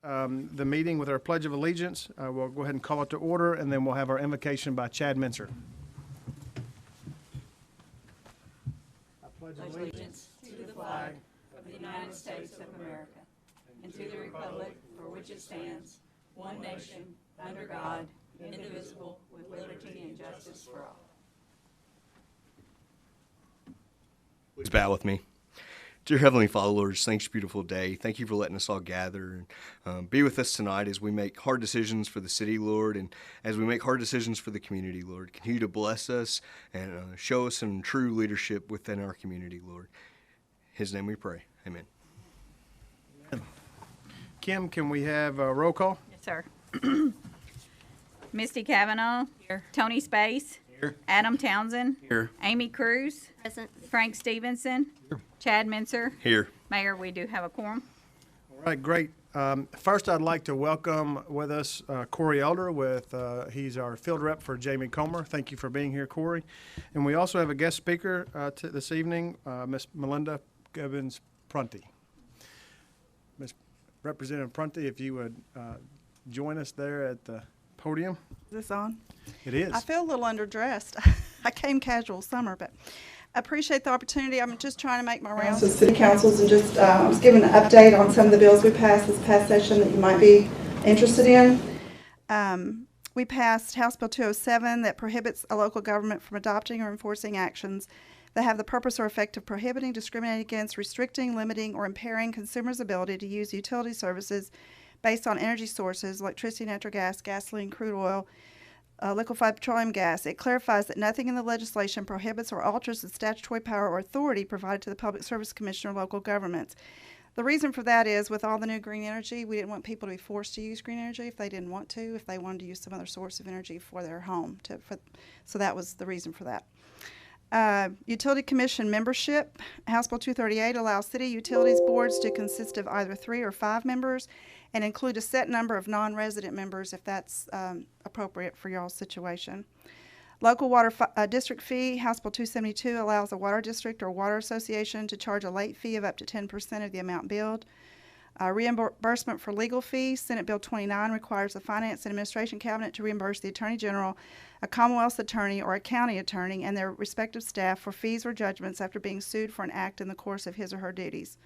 the meeting with our Pledge of Allegiance. We'll go ahead and call it to order, and then we'll have our invocation by Chad Mincer. I pledge allegiance to the flag of the United States of America and to the republic for which it stands, one nation, under God, indivisible, with liberty and justice for all. Please bow with me. Dear Heavenly Father, Lord, just thanks for a beautiful day. Thank you for letting us all gather and be with us tonight as we make hard decisions for the city, Lord, and as we make hard decisions for the community, Lord. Continue to bless us and show us some true leadership within our community, Lord. In His name we pray. Amen. Kim, can we have a roll call? Yes, sir. Misty Cavanaugh. Here. Tony Space. Here. Adam Townsend. Here. Amy Cruz. Present. Frank Stevenson. Here. Chad Mincer. Here. Mayor, we do have a quorum. All right, great. First, I'd like to welcome with us Corey Elder. He's our field rep for Jamie Comer. Thank you for being here, Corey. And we also have a guest speaker this evening, Miss Melinda Gibbons-Prunty. Miss Representative Prunty, if you would join us there at the podium. Is this on? It is. I feel a little underdressed. I came casual summer, but I appreciate the opportunity. I'm just trying to make my rounds to city councils and just I was giving an update on some of the bills we passed this past session that you might be interested in. We passed House Bill 207 that prohibits a local government from adopting or enforcing actions that have the purpose or effect of prohibiting, discriminating against, restricting, limiting, or impairing consumers' ability to use utility services based on energy sources, electricity, natural gas, gasoline, crude oil, liquefied petroleum gas. It clarifies that nothing in the legislation prohibits or alters the statutory power or authority provided to the Public Service Commission or local governments. The reason for that is with all the new green energy, we didn't want people to be forced to use green energy if they didn't want to, if they wanted to use some other source of energy for their home. So that was the reason for that. Utility Commission membership. House Bill 238 allows city utilities boards to consist of either 3 or 5 members and include a set number of non-resident members if that's appropriate for y'all's situation. Local water district fee. House Bill 272 allows a water district or water association to charge a late fee of up to 10% of the amount billed. Reimbursement for legal fees. Senate Bill 29 requires the Finance and Administration Cabinet to reimburse the Attorney General, a Commonwealth's attorney, or a county attorney and their respective staff for fees or judgments after being sued for an act in the course of his or her duties.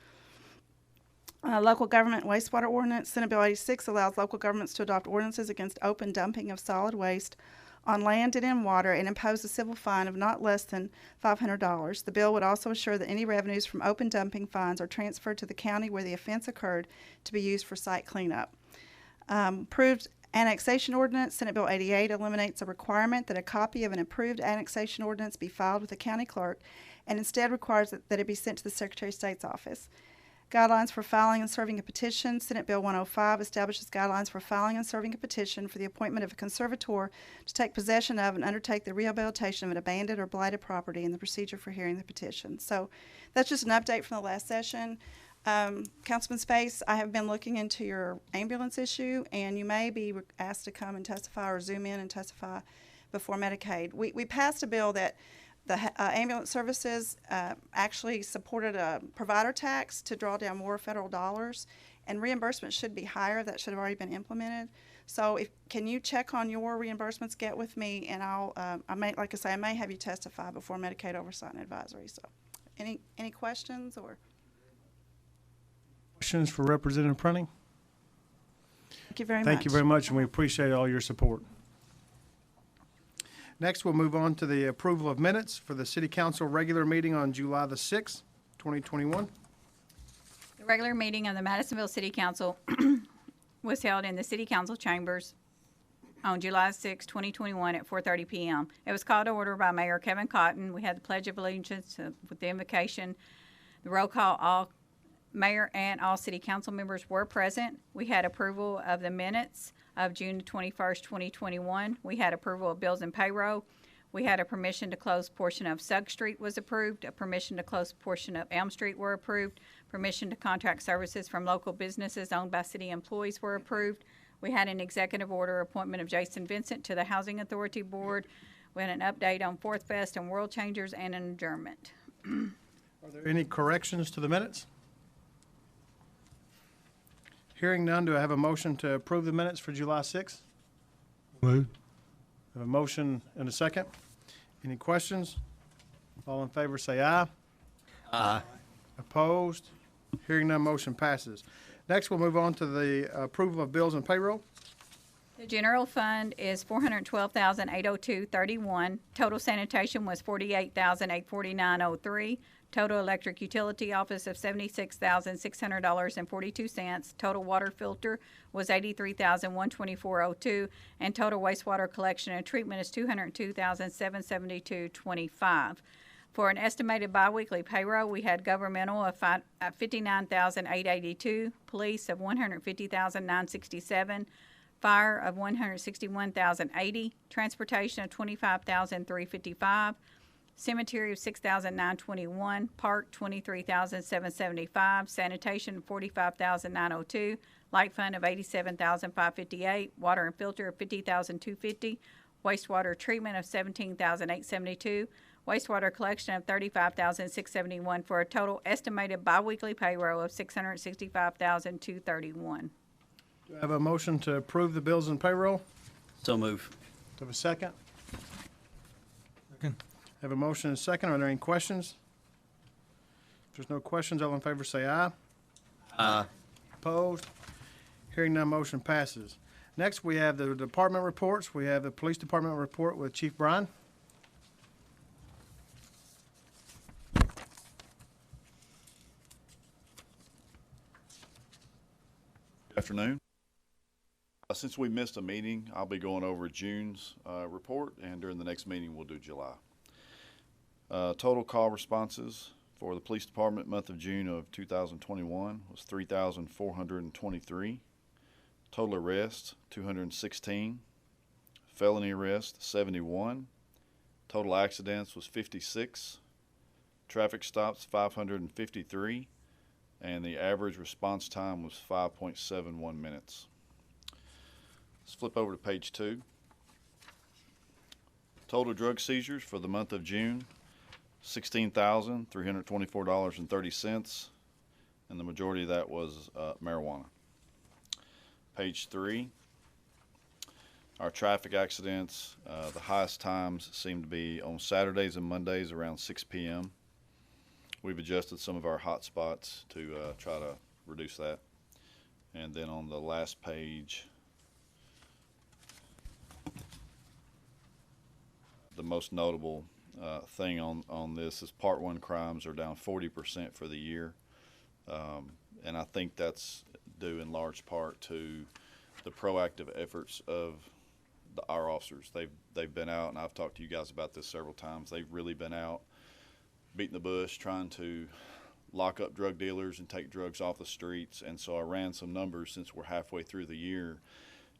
Local government wastewater ordinance. Senate Bill 86 allows local governments to adopt ordinances against open dumping of solid waste on land and in water and impose a civil fine of not less than $500. The bill would also assure that any revenues from open dumping fines are transferred to the county where the offense occurred to be used for site cleanup. Approved annexation ordinance. Senate Bill 88 eliminates a requirement that a copy of an approved annexation ordinance be filed with the county clerk and instead requires that it be sent to the Secretary of State's office. Guidelines for filing and serving a petition. Senate Bill 105 establishes guidelines for filing and serving a petition for the appointment of a conservator to take possession of and undertake the rehabilitation of an abandoned or blighted property and the procedure for hearing the petition. So that's just an update from the last session. Councilman Space, I have been looking into your ambulance issue, and you may be asked to come and testify or zoom in and testify before Medicaid. We passed a bill that the ambulance services actually supported a provider tax to draw down more federal dollars, and reimbursement should be higher. That should have already been implemented. So can you check on your reimbursements, get with me, and I may have you testify before Medicaid Oversight and Advisory. So any questions or? Questions for Representative Prunty? Thank you very much. Thank you very much, and we appreciate all your support. Next, we'll move on to the approval of minutes for the City Council regular meeting on July the 6th, 2021. The regular meeting of the Madisonville City Council was held in the City Council chambers on July 6, 2021 at 4:30 p.m. It was called to order by Mayor Kevin Cotton. We had the Pledge of Allegiance with the invocation. The roll call, all Mayor and all City Council members were present. We had approval of the minutes of June 21st, 2021. We had approval of bills and payroll. We had a permission to close portion of Sugg Street was approved. A permission to close portion of Elm Street were approved. Permission to contract services from local businesses owned by city employees were approved. We had an executive order appointment of Jason Vincent to the Housing Authority Board. We had an update on Fourth Fest and World Changers and an adjournment. Are there any corrections to the minutes? Hearing none, do I have a motion to approve the minutes for July 6th? Moved. I have a motion and a second. Any questions? All in favor say aye. Aye. Opposed? Hearing none, motion passes. Next, we'll move on to the approval of bills and payroll. The general fund is $412,802.31. Total sanitation was $48,849.03. Total electric utility office of $76,600.42. Total water filter was $83,124.02. And total wastewater collection and treatment is $202,772.25. For an estimated biweekly payroll, we had governmental of $59,882, police of $150,967, fire of $161,080, transportation of $25,355, cemetery of $6,921, park $23,775, sanitation $45,902, light fund of $87,558, water and filter of $50,250, wastewater treatment of $17,872, wastewater collection of $35,671 for a total estimated biweekly payroll of $665,231. Do I have a motion to approve the bills and payroll? So move. Do I have a second? Second. I have a motion and a second. Are there any questions? If there's no questions, all in favor say aye. Aye. Opposed? Hearing none, motion passes. Next, we have the department reports. We have the police department report with Chief Bryan. Good afternoon. Since we missed a meeting, I'll be going over June's report, and during the next meeting, we'll do July. Total call responses for the police department month of June of 2021 was 3,423. Total arrests, 216. Felony arrests, 71. Total accidents was 56. Traffic stops, 553. And the average response time was 5.71 minutes. Let's flip over to page 2. Total drug seizures for the month of June, $16,324.30, and the majority of that was marijuana. Page 3, our traffic accidents, the highest times seem to be on Saturdays and Mondays around 6 p.m. We've adjusted some of our hot spots to try to reduce that. And then on the last page, the most notable thing on this is Part 1 crimes are down 40% for the year. And I think that's due in large part to the proactive efforts of our officers. They've been out, and I've talked to you guys about this several times. They've really been out beating the bush, trying to lock up drug dealers and take drugs off the streets. And so I ran some numbers since we're halfway through the year.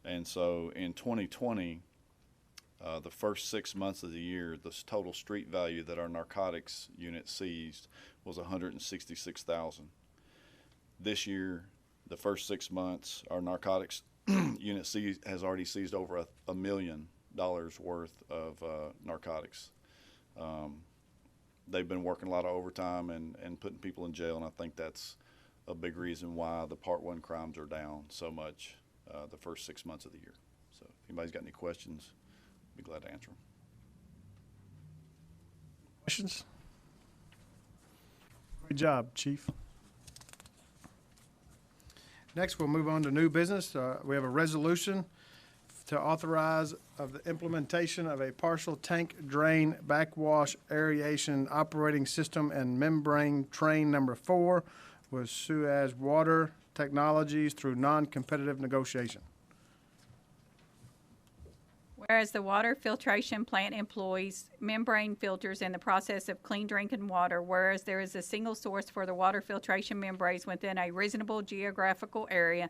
And so in 2020, the first 6 months of the year, the total street value that our narcotics unit seized was $166,000. This year, the first 6 months, our narcotics unit has already seized over $1 million worth of narcotics. They've been working a lot of overtime and putting people in jail, and I think that's a big reason why the Part 1 crimes are down so much the first 6 months of the year. So if anybody's got any questions, I'd be glad to answer them. Questions? Great job, Chief. Next, we'll move on to new business. We have a resolution to authorize of the implementation of a partial tank drain backwash aeration operating system and membrane train number 4 with Suez Water Technologies through non-competitive negotiation. Whereas the water filtration plant employs membrane filters in the process of clean drinking water, whereas there is a single source for the water filtration membranes within a reasonable geographical area,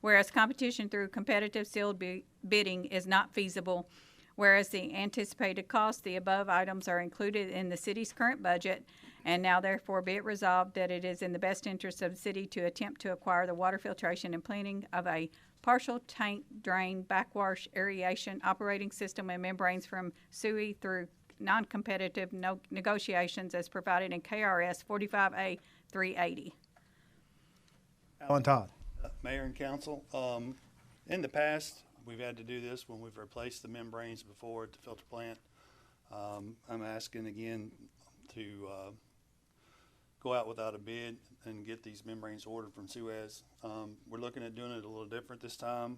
whereas competition through competitive sealed bidding is not feasible, whereas the anticipated cost, the above items are included in the city's current budget, and now therefore be it resolved that it is in the best interest of the city to attempt to acquire the water filtration and cleaning of a partial tank drain backwash aeration operating system and membranes from SUI through non-competitive negotiations as provided in KRS 45A 380. Alan Todd. Mayor and council, in the past, we've had to do this when we've replaced the membranes before at the filter plant. I'm asking again to go out without a bid and get these membranes ordered from Suez. We're looking at doing it a little different this time.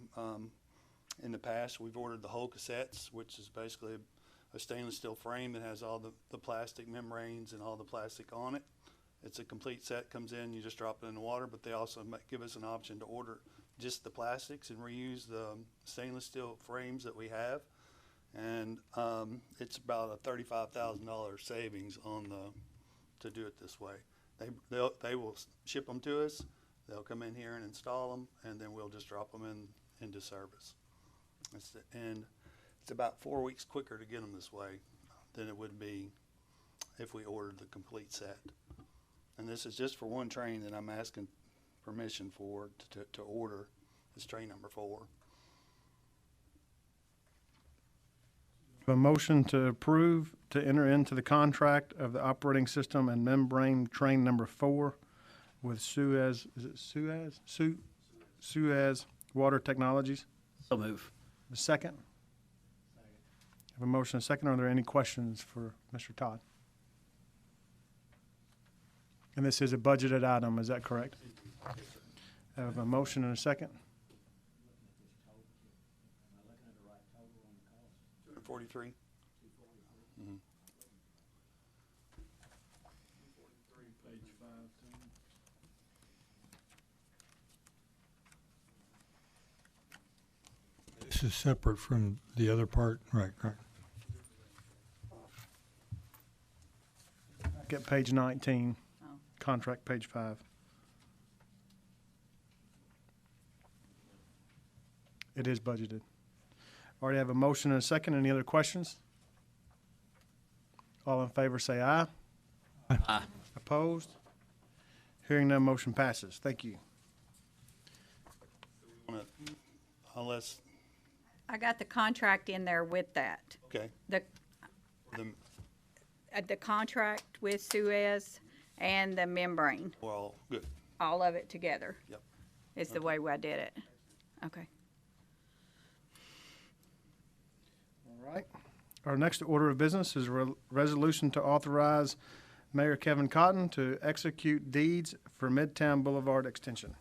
In the past, we've ordered the whole cassettes, which is basically a stainless steel frame that has all the plastic membranes and all the plastic on it. It's a complete set, comes in, you just drop it in the water, but they also give us an option to order just the plastics and reuse the stainless steel frames that we have. And it's about a $35,000 savings on to do it this way. They will ship them to us, they'll come in here and install them, and then we'll just drop them into service. And it's about 4 weeks quicker to get them this way than it would be if we ordered the complete set. And this is just for one train that I'm asking permission for to order. It's train number 4. A motion to approve to enter into the contract of the operating system and membrane train number 4 with Suez, is it Suez? Suez Water Technologies. So move. A second? Have a motion, a second. Are there any questions for Mr. Todd? And this is a budgeted item, is that correct? I have a motion and a second. 43. This is separate from the other part, right. Get page 19, Oh. contract page 5. It is budgeted. Already have a motion and a second. Any other questions? All in favor say aye. Aye. Opposed? Hearing none, motion passes. Thank you. Unless, I got the contract in there with that. okay. The contract with Suez and the membrane, Well, good. all of it together. Yep. Is the way I did it. Okay. All right. Our next order of business is a resolution to authorize Mayor Kevin Cotton to execute deeds for Midtown Boulevard Extension.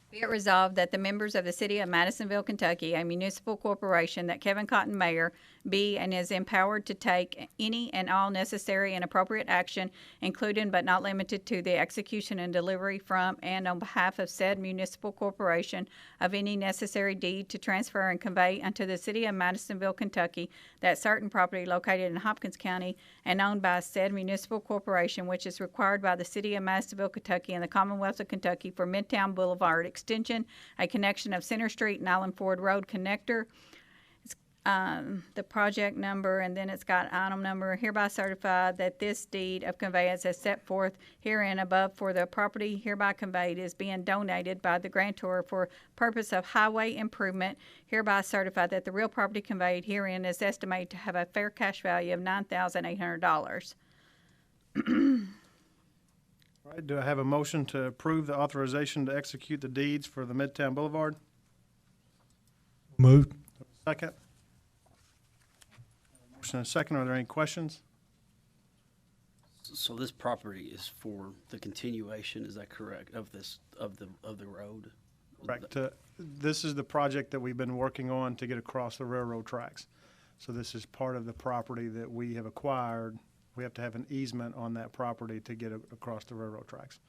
Be it resolved that the members of the City of Madisonville, Kentucky, a municipal corporation, that Kevin Cotton, Mayor, be and is empowered to take any and all necessary and appropriate action, including but not limited to the execution and delivery from and on behalf of said municipal corporation of any necessary deed to transfer and convey unto the City of Madisonville, Kentucky, that certain property located in Hopkins County and owned by said municipal corporation, which is required by the City of Madisonville, Kentucky, and the Commonwealth of Kentucky for Midtown Boulevard Extension, a connection of Center Street and Island Ford Road connector. It's, the project number, and then it's got item number. Hereby certified that this deed of conveyance as set forth herein above for the property hereby conveyed is being donated by the grantor for purpose of highway improvement. Hereby certified that the real property conveyed herein is estimated to have a fair cash value of $9,800. All right, do I have a motion to approve the authorization to execute the deeds for the Midtown Boulevard? Moved. Second? Motion and a second. Are there any questions? So this property is for the continuation, is that correct, of the road? Correct. This is the project that we've been working on to get across the railroad tracks. So this is part of the property that we have acquired. We have to have an easement on that property to get across the railroad tracks.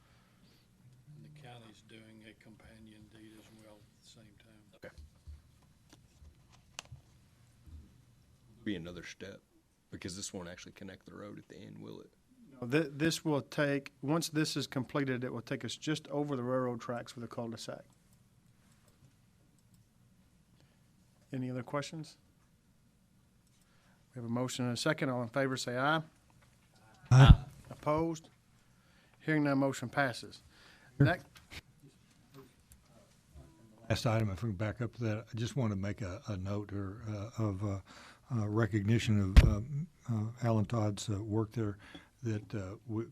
And the county's doing a companion deed as well at the same time. Okay. Be another step, because this won't actually connect the road at the end, will it? This will take, once this is completed, it will take us just over the railroad tracks with a cul-de-sac. Any other questions? We have a motion and a second. All in favor say aye. Aye. Opposed? Hearing none, motion passes. Next, Last item, if we can back up to that, I just want to make a note of recognition of Alan Todd's work there, that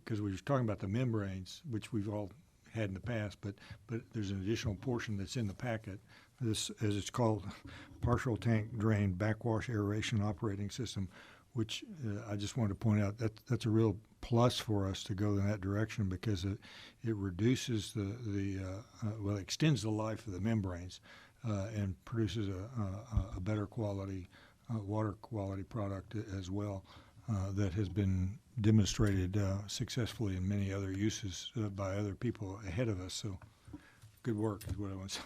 because we were talking about the membranes, which we've all had in the past, but there's an additional portion that's in the packet. This, as it's called, partial tank drain backwash aeration operating system, which I just wanted to point out that's a real plus for us to go in that direction, because it reduces well, extends the life of the membranes and produces a better quality water quality product as well that has been demonstrated successfully in many other uses by other people ahead of us. So good work is what I want to say.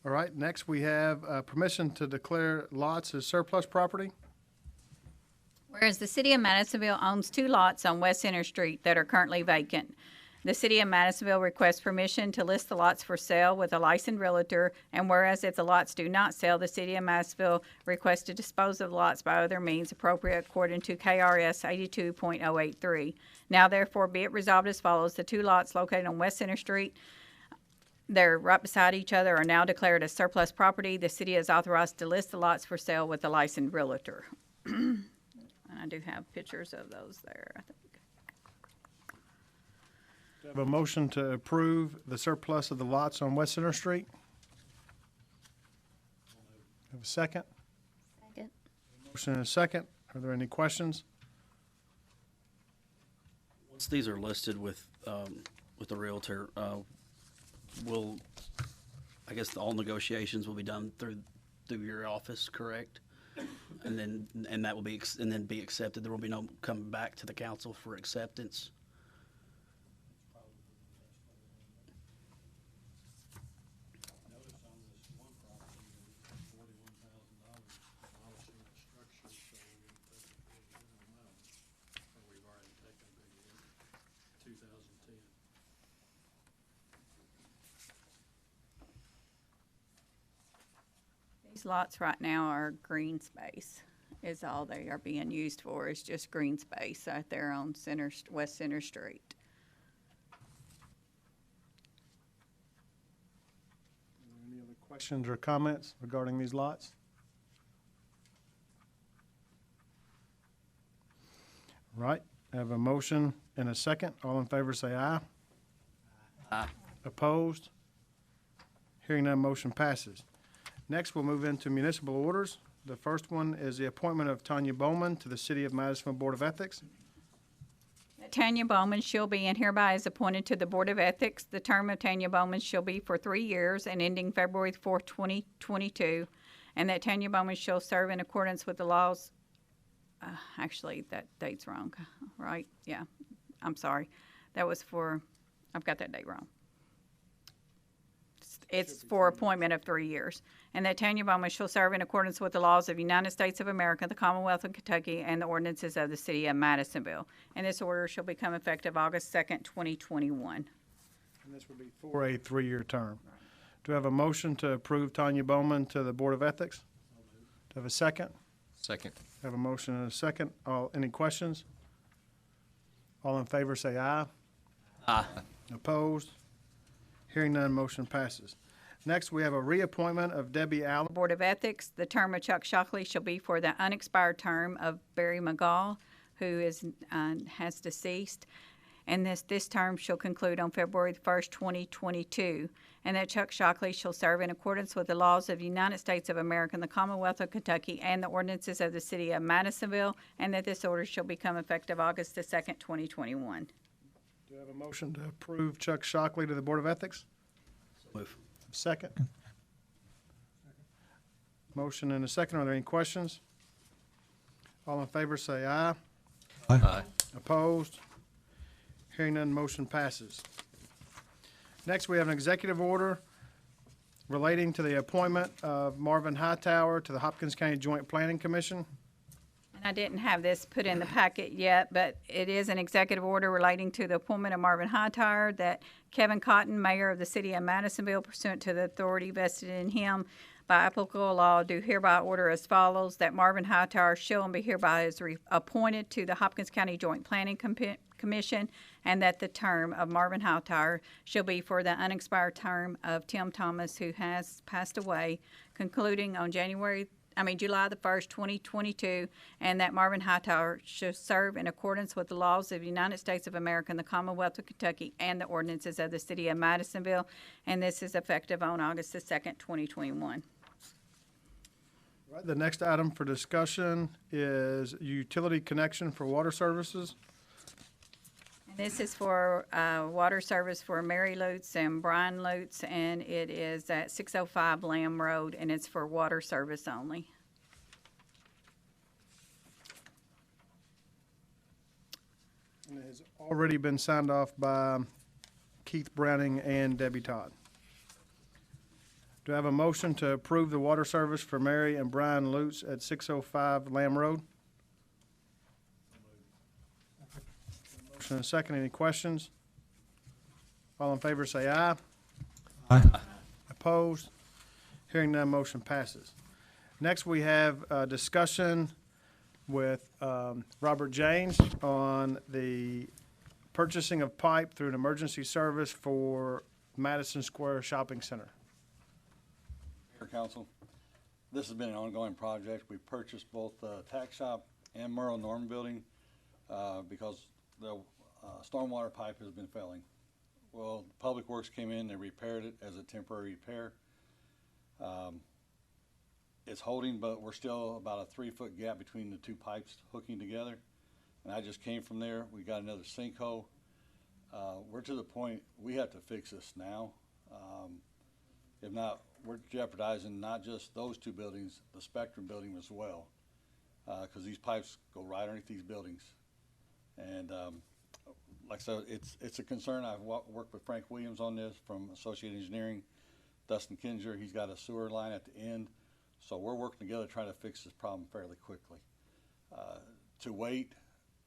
All right, next we have permission to declare lots as surplus property. Whereas the City of Madisonville owns 2 lots on West Center Street that are currently vacant. The City of Madisonville requests permission to list the lots for sale with a licensed realtor, and whereas if the lots do not sell, the City of Madisonville requests to dispose of the lots by other means appropriate according to KRS 82.083. Now therefore be it resolved as follows: the 2 lots located on West Center Street, they're right beside each other, are now declared as surplus property. The city is authorized to list the lots for sale with a licensed realtor. And I do have pictures of those there, I think. Do I have a motion to approve the surplus of the lots on West Center Street? Have a second? Second. Motion and a second. Are there any questions? Once these are listed with the realtor, I guess all negotiations will be done through your office, correct? And that will be be accepted. There will be no coming back to the council for acceptance. Notice on this one property, $41,000 demolishing the structure, so we're gonna take a big hit on that one. Or we've already taken a big hit, 2010. These lots right now are green space, is all they are being used for, is just green space out there on West Center Street. Any other questions or comments regarding these lots? Right, I have a motion and a second. All in favor say aye. Aye. Opposed? Hearing none, motion passes. Next, we'll move into municipal orders. The first one is the appointment of Tanya Bowman to the City of Madisonville Board of Ethics. Tanya Bowman shall be and hereby is appointed to the Board of Ethics. The term of Tanya Bowman shall be for 3 years and ending February 4th, 2022, and that Tanya Bowman shall serve in accordance with the laws. Actually, that date's wrong, right? Yeah, I'm sorry. That was I've got that date wrong. It's for appointment of 3 years. And that Tanya Bowman shall serve in accordance with the laws of the United States of America, the Commonwealth of Kentucky, and the ordinances of the City of Madisonville. And this order shall become effective August 2nd, 2021. And this will be for a 3-year term. Do I have a motion to approve Tanya Bowman to the Board of Ethics? Do I have a second? Second. I have a motion and a second. Any questions? All in favor say aye. Aye. Opposed? Hearing none, motion passes. Next, we have a reappointment of Debbie Allen. Board of Ethics, the term of Chuck Shockley shall be for the unexpired term of Barry McGall, who has deceased. And this term shall conclude on February 1st, 2022. And that Chuck Shockley shall serve in accordance with the laws of the United States of America and the Commonwealth of Kentucky and the ordinances of the City of Madisonville, and that this order shall become effective August the 2nd, 2021. Do I have a motion to approve Chuck Shockley to the Board of Ethics? Move. Second. Motion and a second. Are there any questions? All in favor say aye. Aye. Opposed? Hearing none, motion passes. Next, we have an executive order relating to the appointment of Marvin Hightower to the Hopkins County Joint Planning Commission. And I didn't have this put in the packet yet, but it is an executive order relating to the appointment of Marvin Hightower, that Kevin Cotton, mayor of the City of Madisonville, pursuant to the authority vested in him by applicable law, do hereby order as follows: that Marvin Hightower shall and be hereby is appointed to the Hopkins County Joint Planning Commission, and that the term of Marvin Hightower shall be for the unexpired term of Tim Thomas, who has passed away, concluding on January July the 1st, 2022, and that Marvin Hightower shall serve in accordance with the laws of the United States of America and the Commonwealth of Kentucky and the ordinances of the city of Madisonville, and this is effective on August the 2nd, 2021. Right, the next item for discussion is utility connection for water services. And this is for water service for Mary Lutz and Brian Lutz, and it is at 605 Lamb Road, and it's for water service only. And it has already been signed off by Keith Browning and Debbie Todd. Do I have a motion to approve the water service for Mary and Brian Lutz at 605 Lamb Road? Motion and a second. Any questions? All in favor say aye. Aye. Opposed? Hearing none, motion passes. Next, we have a discussion with Robert James on the purchasing of pipe through an emergency service for Madison Square Shopping Center. Mayor, Council, this has been an ongoing project. We purchased both the tax shop and Merle Norman building because the stormwater pipe has been failing. Well, Public Works came in, they repaired it as a temporary repair. It's holding, but we're still about a 3-foot gap between the two pipes hooking together. And I just came from there. We got another sinkhole. We're to the point, we have to fix this now. If not, we're jeopardizing not just those two buildings, the Spectrum building as well, because these pipes go right underneath these buildings. And like I said, it's a concern. I've worked with Frank Williams on this from Associated Engineering. Dustin Kinzer, he's got a sewer line at the end. So we're working together to try to fix this problem fairly quickly. To wait,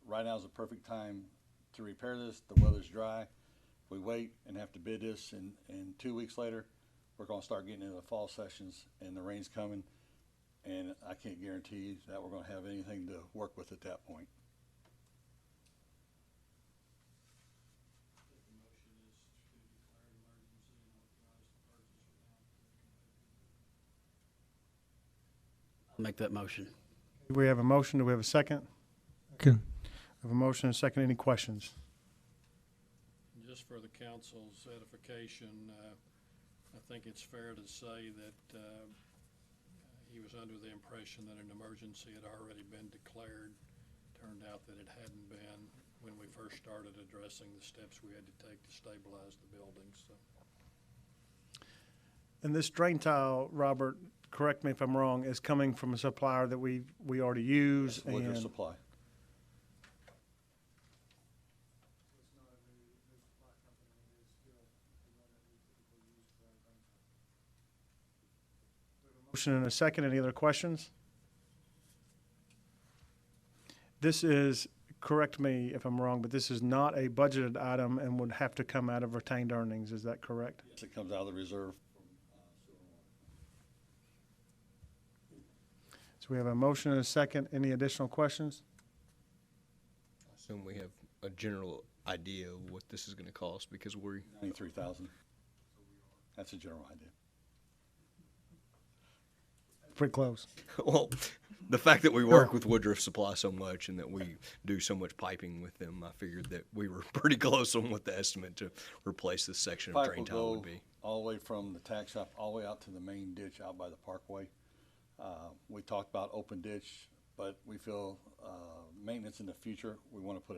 right now is the perfect time to repair this. The weather's dry. If we wait and have to bid this and 2 weeks later, we're gonna start getting into the fall sessions and the rain's coming. And I can't guarantee you that we're gonna have anything to work with at that point. I'll make that motion. Do we have a motion? Do we have a second? Second. We have a motion and a second. Any questions? Just for the council's edification, I think it's fair to say that he was under the impression that an emergency had already been declared. Turned out that it hadn't been when we first started addressing the steps we had to take to stabilize the building, so. And this drain tile, Robert, correct me if I'm wrong, is coming from a supplier that we already use. Yes, Woodruff and Supply. Motion and a second. Any other questions? This is, correct me if I'm wrong, but this is not a budgeted item and would have to come out of retained earnings. Is that correct? Yes, it comes out of the reserve. So we have a motion and a second. Any additional questions? I assume we have a general idea of what this is going to cost because we're 93,000. That's a general idea. Pretty close. well, the fact that we work with Woodruff Supply so much and that we do so much piping with them, I figured that we were pretty close on what the estimate to replace this section of Pipe drain will tile would go be. all the way from the tax shop, all the way out to the main ditch out by the parkway. We talked about open ditch, but we feel maintenance in the future, we want to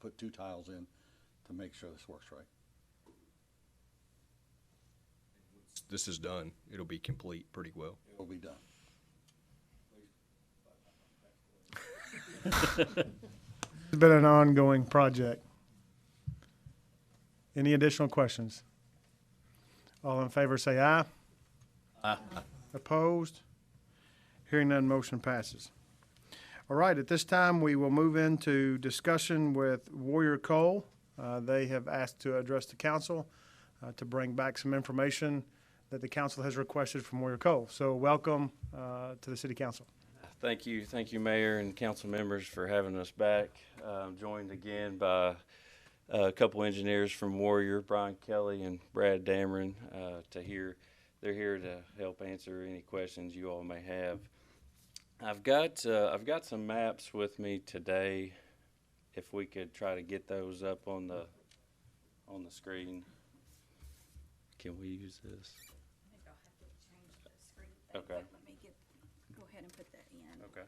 put 2 tiles in to make sure this works right. This is done. It'll be complete pretty well. It will be done. It's been an ongoing project. Any additional questions? All in favor say aye. Aye. Opposed? Hearing none, motion passes. All right, at this time, we will move into discussion with Warrior Coal. They have asked to address the council to bring back some information that the council has requested from Warrior Coal. So welcome to the City Council. Thank you, Mayor and council members for having us back. I'm joined again by a couple engineers from Warrior, Brian Kelly and Brad Dameron. They're here to help answer any questions you all may have. I've got some maps with me today. If we could try to get those up on the screen. Can we use this? I think I'll have to change the screen. Okay. Let me go ahead and put that in. Okay.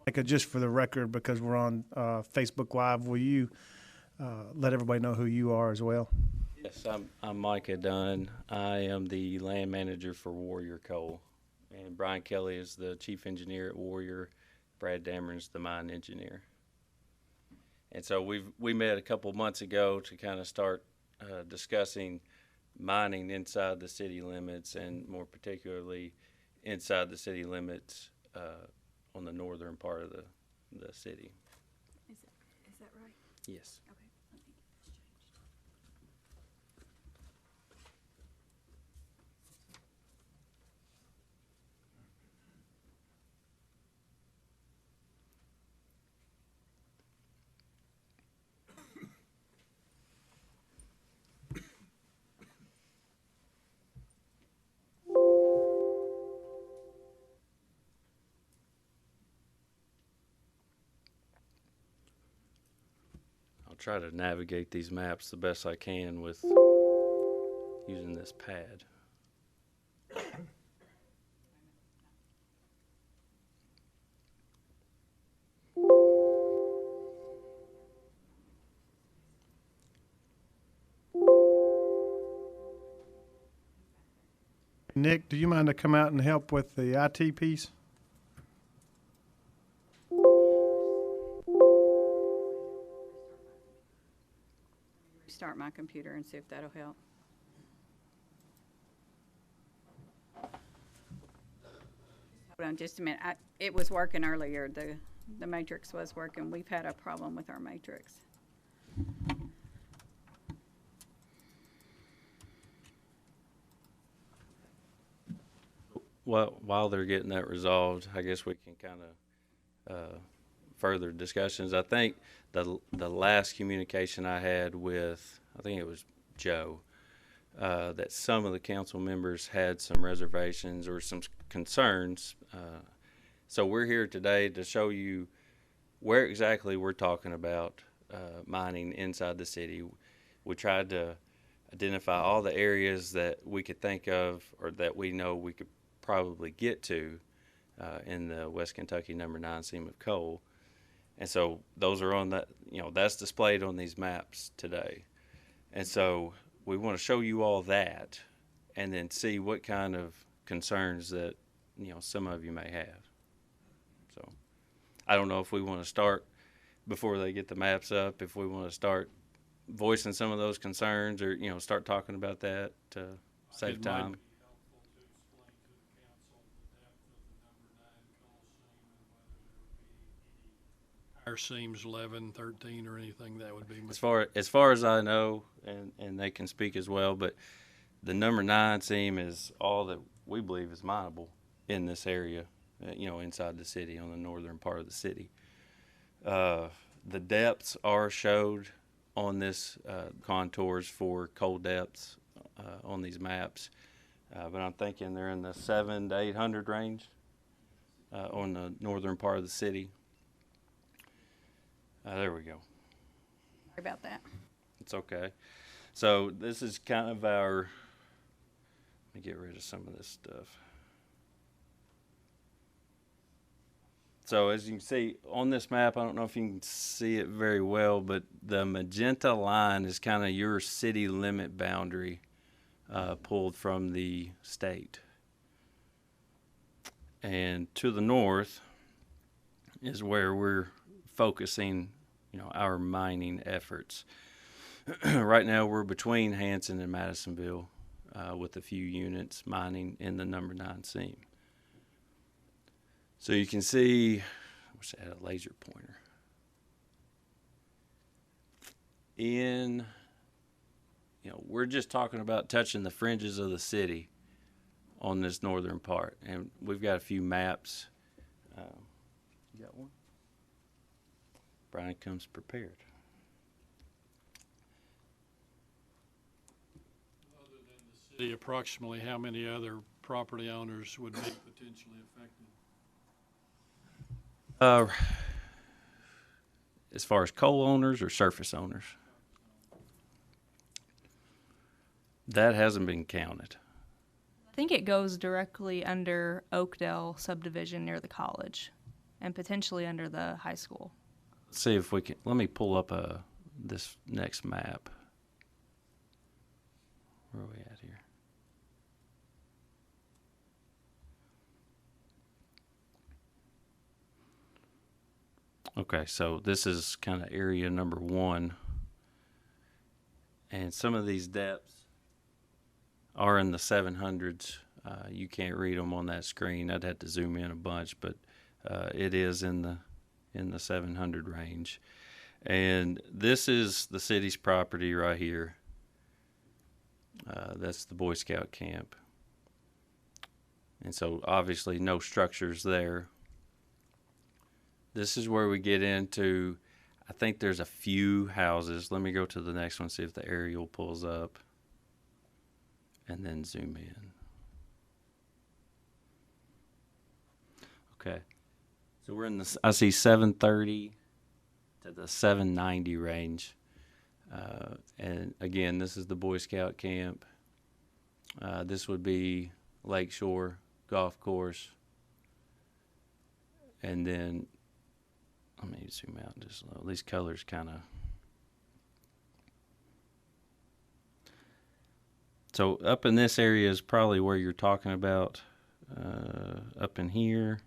Micah, just for the record, because we're on Facebook Live, will you let everybody know who you are as well? Yes, I'm Micah Dunn. I am the land manager for Warrior Coal, and Brian Kelly is the chief engineer at Warrior. Brad Dameron's the mine engineer. And so we met a couple months ago to kind of start discussing mining inside the city limits, and more particularly inside the city limits on the northern part of the city. Is that right? Yes. Okay. Let me get this changed. I'll try to navigate these maps the best I can with using this pad. Nick, do you mind to come out and help with the IT piece? Restart my computer and see if that'll help. Hold on just a minute. It was working earlier. The matrix was working. We've had a problem with our matrix. Well, while they're getting that resolved, I guess we can kind of further discussions. I think the last communication I had with, I think it was Joe, that some of the council members had some reservations or some concerns. So we're here today to show you where exactly we're talking about mining inside the city. We tried to identify all the areas that we could think of or that we know we could probably get to in the West Kentucky number 9 seam of coal. And so those are on that, that's displayed on these maps today. And so we want to show you all that and then see what kind of concerns that, some of you may have. So I don't know if we want to start before they get the maps up, if we want to start voicing some of those concerns or, start talking about that to save time. Our seams 11, 13, or anything that would be. As far as I know, and they can speak as well, but the number 9 seam is all that we believe is mineable in this area, inside the city, on the northern part of the city. The depths are showed on this contours for coal depths on these maps, but I'm thinking they're in the 700 to 800 range on the northern part of the city. There we go. Sorry about that. It's okay. So this is kind of our, let me get rid of some of this stuff. So as you can see on this map, I don't know if you can see it very well, but the magenta line is kind of your city limit boundary pulled from the state. And to the north is where we're focusing, our mining efforts. Right now we're between Hanson and Madisonville with a few units mining in the number 9 seam. So you can see, I wish I had a laser pointer. We're just talking about touching the fringes of the city on this northern part. And we've got a few maps. You got one? Brian comes prepared. approximately how many other property owners would be potentially affected? As far as coal owners or surface owners, that hasn't been counted. I think it goes directly under Oakdale subdivision near the college and potentially under the high school. Let's see if we can. Let me pull up this next map. Where are we at here? Okay, so this is kind of area number 1. And some of these depths are in the 700s. You can't read them on that screen. I'd have to zoom in a bunch, but it is in the 700 range. And this is the city's property right here. That's the Boy Scout camp. And so obviously no structures there. This is where we get into, I think there's a few houses. Let me go to the next one, see if the aerial pulls up, and then zoom in. Okay. So we're in the, I see 730 to the 790 range. And again, this is the Boy Scout camp. This would be Lakeshore Golf Course. And then, let me zoom out just a little. These colors kind of. So up in this area is probably where you're talking about. Up in here,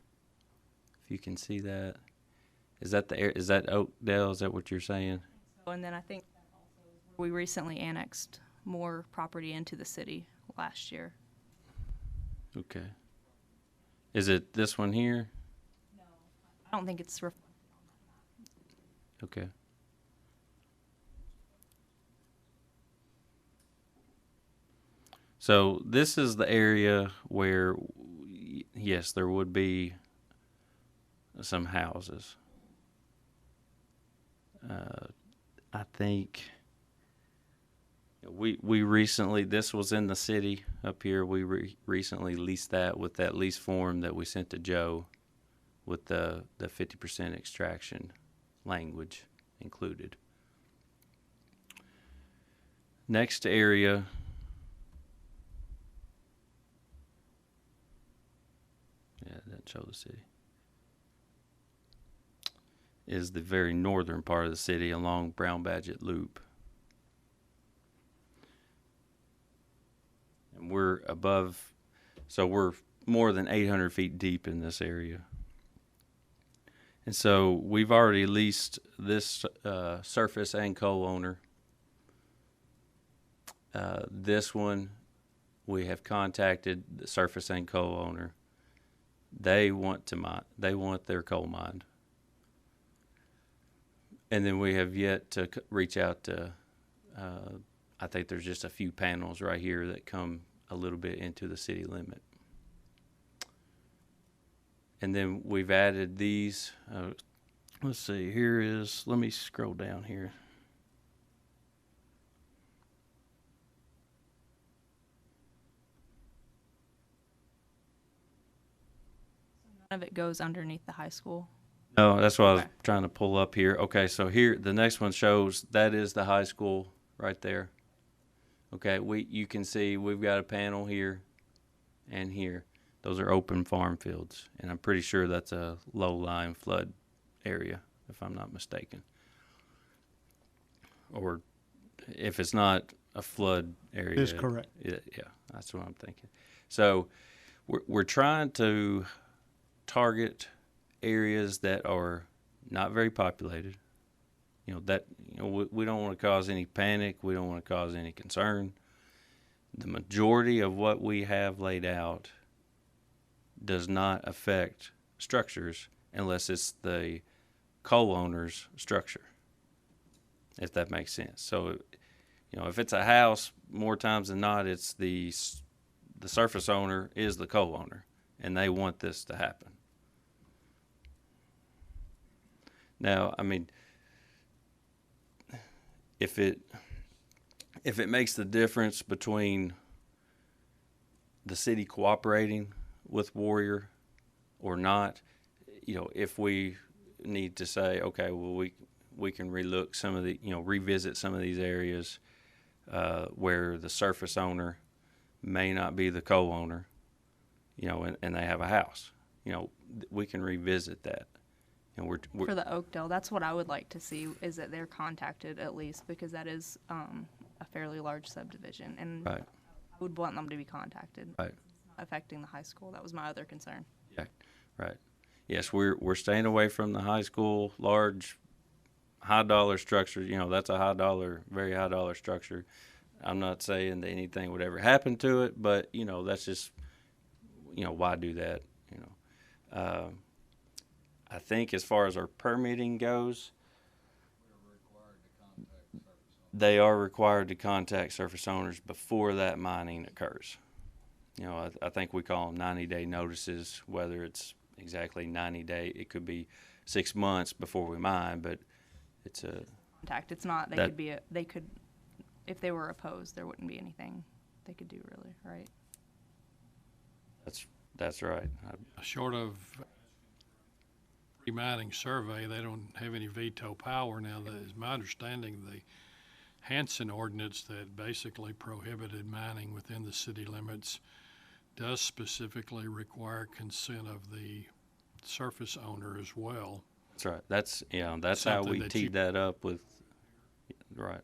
if you can see that. Is that is that Oakdale? Is that what you're saying? And then I think we recently annexed more property into the city last year. Okay. Is it this one here? No, I don't think it's reflected on that map. Okay. So this is the area where, yes, there would be some houses. I think we recently, this was in the city up here, we recently leased that with that lease form that we sent to Joe with the 50% extraction language included. Next area that show the city is the very northern part of the city along Brown Badgett Loop. And we're above, so we're more than 800 feet deep in this area. And so we've already leased this surface and coal owner. This one, we have contacted the surface and coal owner. They want to mine. They want their coal mined. And then we have yet to reach out to, I think there's just a few panels right here that come a little bit into the city limit. And then we've added these. Let's see, here is, let me scroll down here. None of it goes underneath the high school. No, that's what I was trying to pull up here. Okay, so here, the next one shows that is the high school right there. Okay, you can see we've got a panel here and here. Those are open farm fields, and I'm pretty sure that's a low-lying flood area, if I'm not mistaken. Or if it's not a flood area. It is correct. Yeah, that's what I'm thinking. So we're trying to target areas that are not very populated. We don't want to cause any panic. We don't want to cause any concern. The majority of what we have laid out does not affect structures unless it's the coal owner's structure, if that makes sense. So, if it's a house, more times than not, it's the surface owner is the coal owner, and they want this to happen. Now, I mean, if it makes the difference between the city cooperating with Warrior or not, if we need to say, okay, well, we can relook some of the, revisit some of these areas where the surface owner may not be the co-owner, and they have a house. We can revisit that. We're For the Oakdale, that's what I would like to see, is that they're contacted at least, because that is a fairly large subdivision, and right, I would want them to be contacted. right, Affecting the high school, that was my other concern. yeah, right. Yes, we're staying away from the high school, large, high dollar structure. That's a high dollar, very high dollar structure. I'm not saying that anything would ever happen to it, but that's just, why do that? I think as far as our permitting goes, they are required to contact surface owners before that mining occurs. I think we call them 90-day notices, whether it's exactly 90 day, it could be 6 months before we mine, but it's a Contact. It's not. They could, if they were opposed, there wouldn't be anything they could do, really, right? that's right. Short of pre-mining survey, they don't have any veto power. Now, it's my understanding the Hanson ordinance that basically prohibited mining within the city limits does specifically require consent of the surface owner as well. That's right. That's how we teed that up with, right.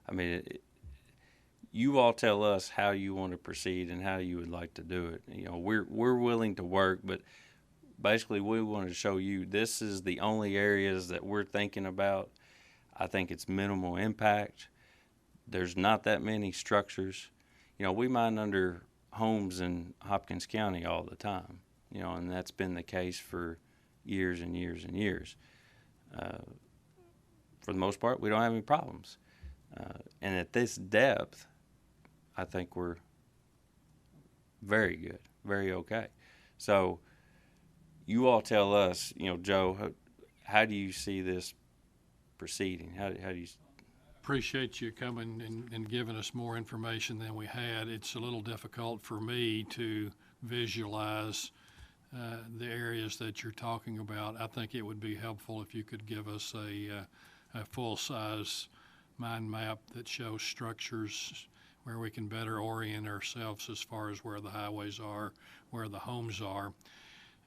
I mean, you all tell us how you want to proceed and how you would like to do it. We're willing to work, but basically we want to show you this is the only areas that we're thinking about. I think it's minimal impact. There's not that many structures. We mine under homes in Hopkins County all the time, and that's been the case for years and years and years. For the most part, we don't have any problems. And at this depth, I think we're very good, very okay. So you all tell us, Joe, how do you see this proceeding? How do you? Appreciate you coming and giving us more information than we had. It's a little difficult for me to visualize the areas that you're talking about. I think it would be helpful if you could give us a full-size mind map that shows structures where we can better orient ourselves as far as where the highways are, where the homes are.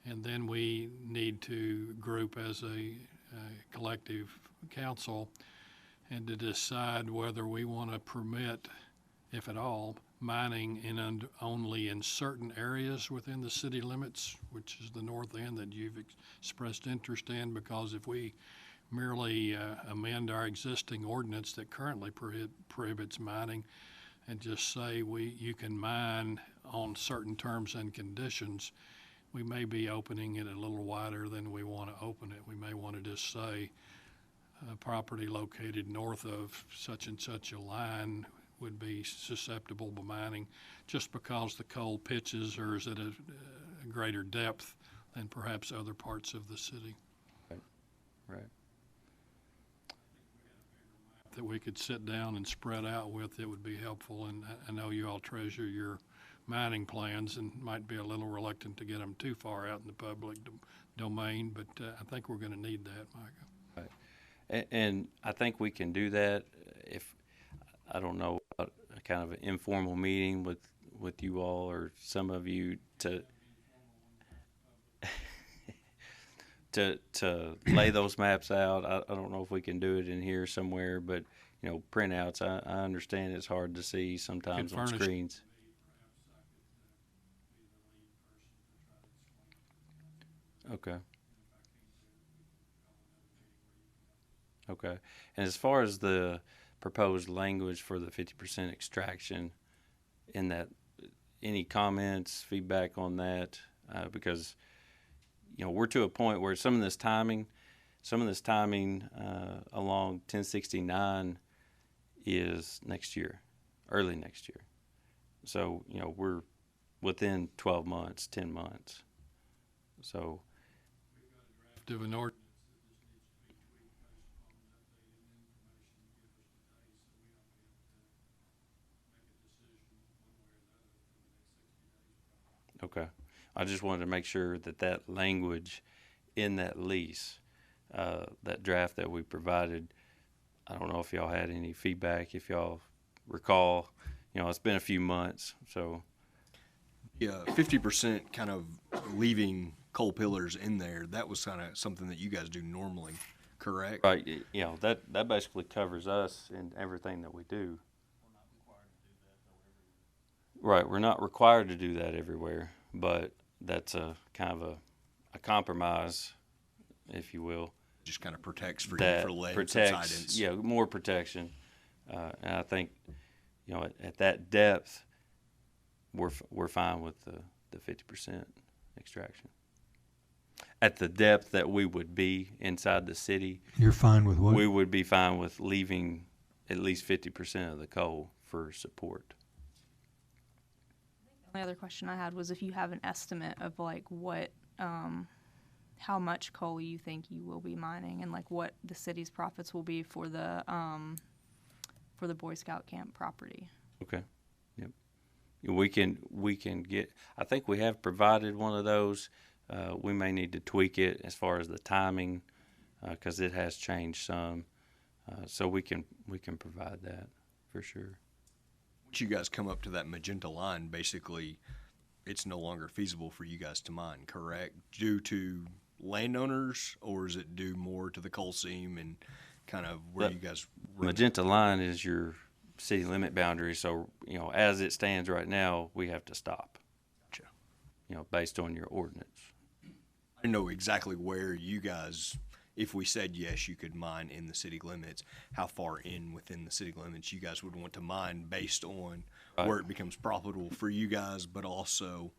And then we need to group as a collective council and to decide whether we want to permit, if at all, mining only in certain areas within the city limits, which is the north end that you've expressed interest in, because if we merely amend our existing ordinance that currently prohibits mining and just say you can mine on certain terms and conditions, we may be opening it a little wider than we want to open it. We may want to just say property located north of such and such a line would be susceptible to mining just because the coal pitches are at a greater depth than perhaps other parts of the city. Right. That we could sit down and spread out with, it would be helpful. And I know you all treasure your mining plans and might be a little reluctant to get them too far out in the public domain, but I think we're going to need that, Micah. Right. And I think we can do that if, I don't know, a kind of an informal meeting with you all or some of you to lay those maps out. I don't know if we can do it in here somewhere, but printouts, I understand it's hard to see sometimes on screens. Okay. And as far as the proposed language for the 50% extraction, in that, any comments, feedback on that? Because we're to a point where some of this timing along 1069 is next year, early next year. So we're within 12 months, 10 months. So of an ordinance that just needs to be tweaked based upon the updated information given us today, so we don't have to make a decision one way or the other Okay. I just wanted to make sure that that language in that lease, that draft that we provided, I don't know if y'all had any feedback, if y'all recall. You know, it's been a few months, so. Yeah, 50% kind of leaving coal pillars in there. That was kind of something that you guys do normally, correct? Right, you know, that basically covers us in everything that we do. Right, we're not required to do that everywhere, but that's a kind of a compromise, if you will. Just kind of protects for you That for lead protects, subsidence. yeah, more protection. And I think, you know, at that depth, we're fine with the 50% extraction. At the depth that we would be inside the city, You're fine with what? we would be fine with leaving at least 50% of the coal for support. The only other question I had was if you have an estimate of like what, how much coal you think you will be mining, and like what the city's profits will be for the Boy Scout camp property. Okay. Yep. We can get. I think we have provided one of those. We may need to tweak it as far as the timing, because it has changed some. So we can provide that for sure. Once you guys come up to that magenta line, basically, it's no longer feasible for you guys to mine, correct? Due to landowners, or is it due more to the coal seam and kind of where you guys? Magenta line is your city limit boundary, so you know, as it stands right now, we have to stop. Gotcha. You know, based on your ordinance. I know exactly where you guys, if we said yes, you could mine in the city limits, how far in within the city limits you guys would want to mine based on where it becomes profitable for you guys, but also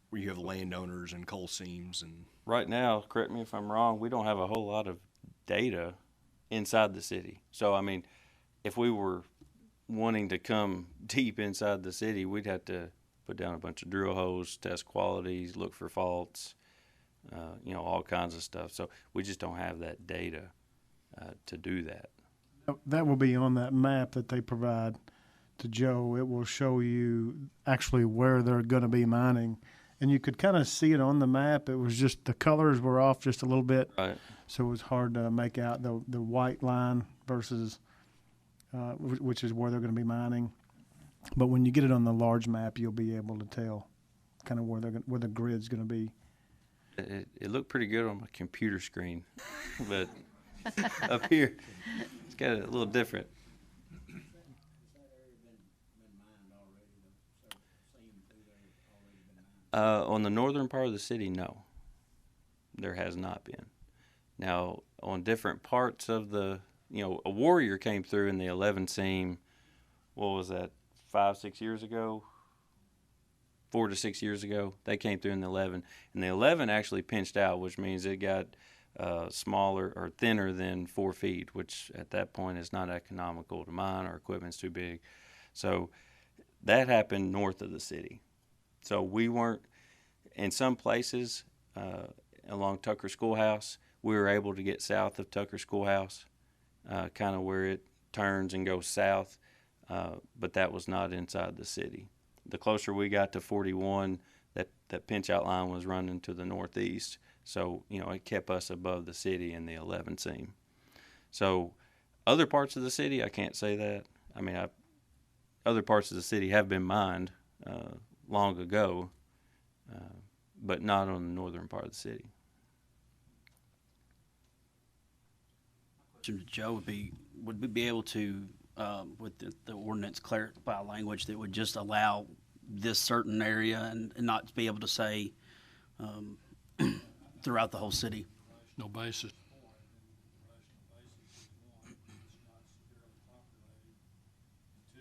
where you have landowners and coal seams. And Right now, correct me if I'm wrong, we don't have a whole lot of data inside the city. So, I mean, if we were wanting to come deep inside the city, we'd have to put down a bunch of drill holes, test qualities, look for faults, you know, all kinds of stuff. So we just don't have that data to do that. That will be on that map that they provide to Joe. It will show you actually where they're going to be mining. And you could kind of see it on the map. It was just the colors were off just a little bit. Right. So it was hard to make out the white line versus which is where they're going to be mining. But when you get it on the large map, you'll be able to tell kind of where the grid's going to be. It looked pretty good on my computer screen, but up here, it's got a little different. On the northern part of the city, no. There has not been. Now, on different parts of the, you know, a Warrior came through in the 11 seam, what was that, 5-6 years ago? 4 to 6 years ago. They came through in the 11. And the 11 actually pinched out, which means it got smaller or thinner than 4 feet, which at that point is not economical to mine. Our equipment's too big. So that happened north of the city. So we weren't, in some places along Tucker Schoolhouse, we were able to get south of Tucker Schoolhouse, kind of where it turns and goes south, but that was not inside the city. The closer we got to 41, that pinch out line was running to the northeast. So, you know, it kept us above the city in the 11 seam. So other parts of the city, I can't say that. I mean, other parts of the city have been mined long ago, but not on the northern part of the city. Question to Joe would we be able to, with the ordinance, clarify language that would just allow this certain area and not be able to say throughout the whole city? No basis.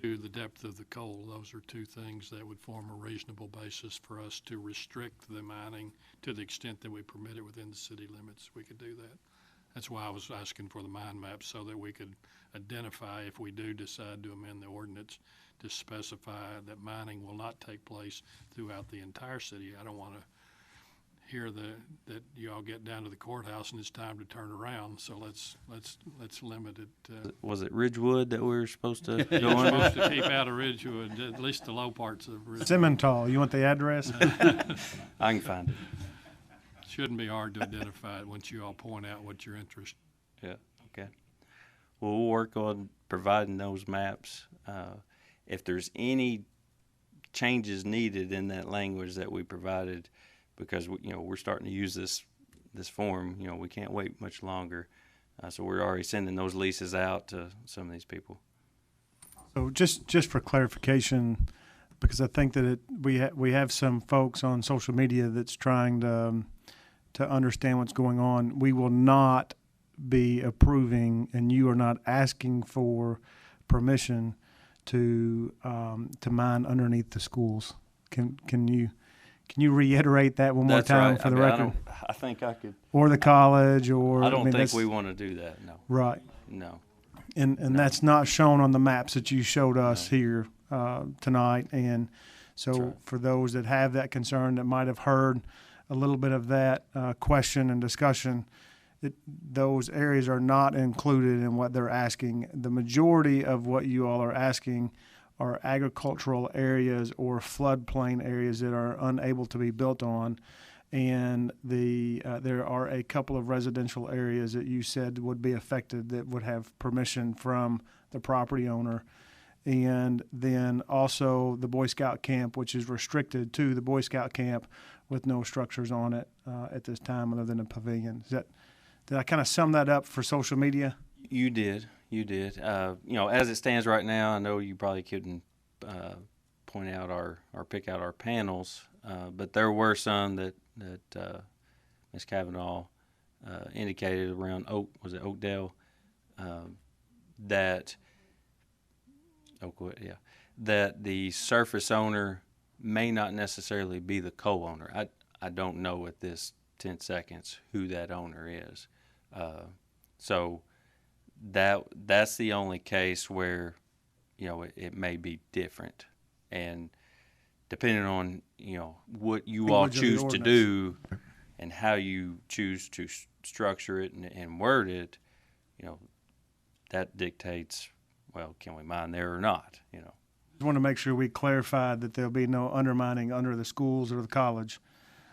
To the depth of the coal, those are two things that would form a reasonable basis for us to restrict the mining to the extent that we permit it within the city limits. We could do that. That's why I was asking for the mine map, so that we could identify, if we do decide to amend the ordinance, to specify that mining will not take place throughout the entire city. I don't want to hear that you all get down to the courthouse and it's time to turn around. So let's limit it. Was it Ridgewood that we were supposed to You're go under? supposed to keep out of Ridgewood, at least the low parts of Ridgewood. Simmental, you want the address? I can find it. Shouldn't be hard to identify it once you all point out what your interest. Yeah, okay. Well, we'll work on providing those maps. If there's any changes needed in that language that we provided, because we're starting to use this form, we can't wait much longer. So we're already sending those leases out to some of these people. So just for clarification, because I think that we have some folks on social media that's trying to understand what's going on. We will not be approving, and you are not asking for permission to mine underneath the schools. Can you reiterate that one more That's time right. for the I record? I think I could. Or the college, or I don't think that's- we want to do that. No. Right. No. And that's not shown on the maps that you showed us here tonight. And so That's right. for those that have that concern, that might have heard a little bit of that question and discussion, those areas are not included in what they're asking. The majority of what you all are asking are agricultural areas or floodplain areas that are unable to be built on. And there are a couple of residential areas that you said would be affected that would have permission from the property owner. And then also the Boy Scout camp, which is restricted to the Boy Scout camp with no structures on it at this time other than a pavilion. Did I kind of sum that up for social media? You did. As it stands right now, I know you probably couldn't point out or pick out our panels, but there were some that Ms. Kavanaugh indicated around Oakdale, that the surface owner may not necessarily be the co-owner. I don't know at this 10 seconds who that owner is. So that's the only case where it may be different, and depending on what you all Language of the choose to ordinance. do and how you choose to structure it and word it, that dictates, well, can we mine there or not? Just want to make sure we clarified that there'll be no undermining under the schools or the college.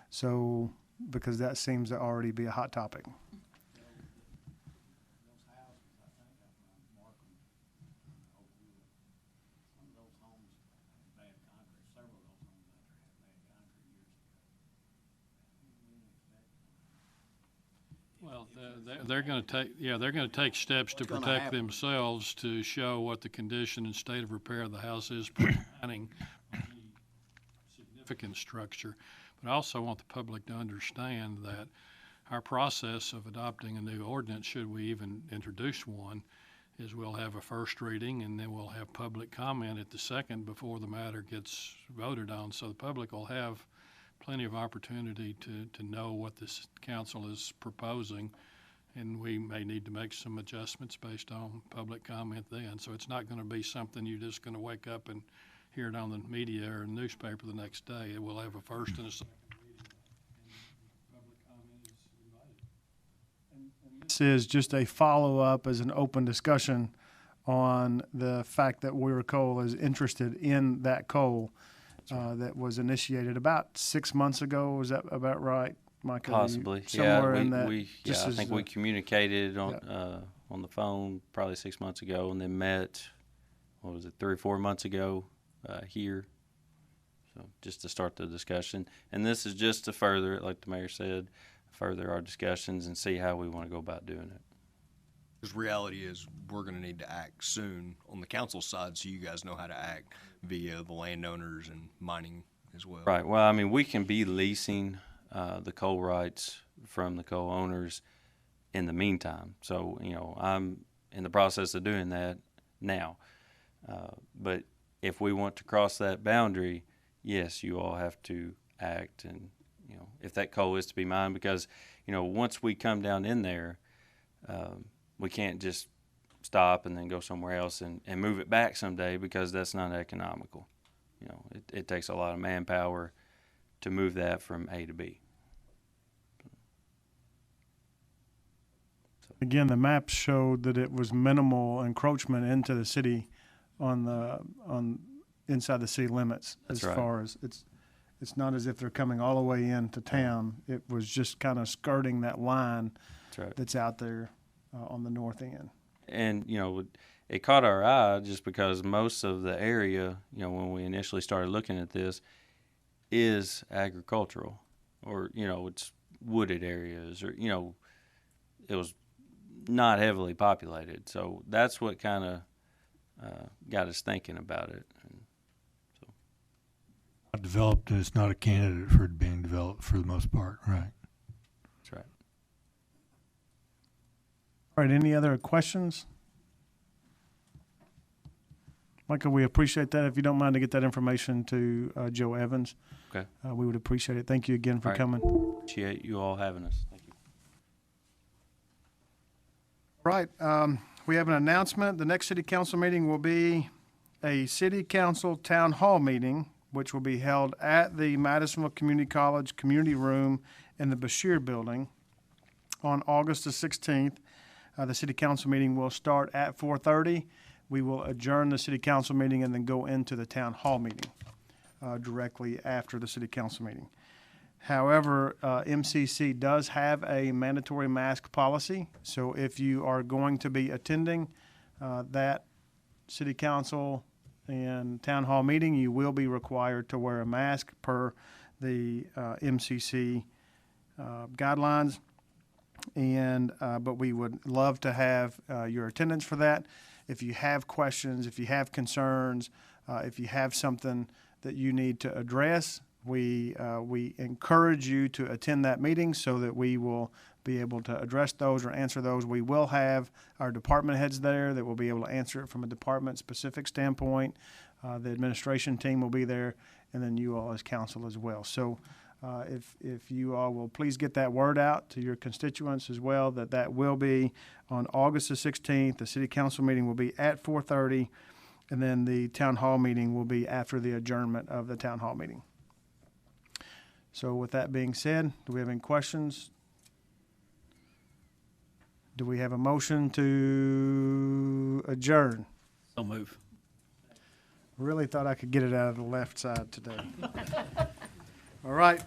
So, because that seems to already be a hot topic. Well, they're going to take steps to protect themselves to show what the condition and state of repair of the house is, preventing significant structure. But I also want the public to understand that our process of adopting a new ordinance, should we even introduce one, is we'll have a first reading and then we'll have public comment at the second before the matter gets voted on. So the public will have plenty of opportunity to know what this council is proposing, and we may need to make some adjustments based on public comment then. So it's not going to be something you're just going to wake up and hear it on the media or newspaper the next day. It will have a first and a second reading, and public comment is invited. This is just a follow-up as an open discussion on the fact that Weir Coal is interested in that coal that was initiated about 6 months ago. Is that about right, Micah? Possibly, Somewhere yeah. in that. I think we communicated on the phone probably 6 months ago, and then met. What was it, 3 or 4 months ago here? So just to start the discussion, and this is just to further it, like the mayor said, further our discussions and see how we want to go about doing it. Because reality is we're going to need to act soon on the council side, so you guys know how to act via the landowners and mining as well. Right. Well, I mean, we can be leasing the coal rights from the coal owners in the meantime. So, I'm in the process of doing that now. But if we want to cross that boundary, yes, you all have to act, and if that coal is to be mined, because once we come down in there, we can't just stop and then go somewhere else and move it back someday, because that's not economical. It takes a lot of manpower to move that from A to B. Again, the maps showed that it was minimal encroachment into the city on inside the city limits. That's as right. far as it's not as if they're coming all the way into town. It was just kind of skirting that line That's right. that's out there on the north end. And, you know, it caught our eye just because most of the area, you know, when we initially started looking at this, is agricultural, or, you know, it's wooded areas, or, you know, it was not heavily populated. So that's what kind of got us thinking about it. And so, Not developed, and it's not a candidate for it being developed for the most part, right? that's right. All right, any other questions? Michael, we appreciate that. If you don't mind to get that information to Joe Evans, Okay. we would appreciate it. Thank you again for All right. coming. Appreciate you all having us. Thank you. Right, we have an announcement. The next city council meeting will be a city council town hall meeting, which will be held at the Madisonville Community College Community Room in the Bashir Building on August the 16th. The city council meeting will start at 4:30. We will adjourn the city council meeting and then go into the town hall meeting directly after the city council meeting. However, MCC does have a mandatory mask policy, so if you are going to be attending that city council and town hall meeting, you will be required to wear a mask per the MCC guidelines. And but we would love to have your attendance for that. If you have questions, if you have concerns, if you have something that you need to address, we encourage you to attend that meeting so that we will be able to address those or answer those. We will have our department heads there that will be able to answer it from a department-specific standpoint. The administration team will be there, and then you all as council as well. So if you all will please get that word out to your constituents as well, that will be on August the 16th. The city council meeting will be at 4:30, and then the town hall meeting will be after the adjournment of the town hall meeting. So with that being said, do we have any questions? Do we have a motion to adjourn? So move. Really thought I could get it out of the left side today. All right.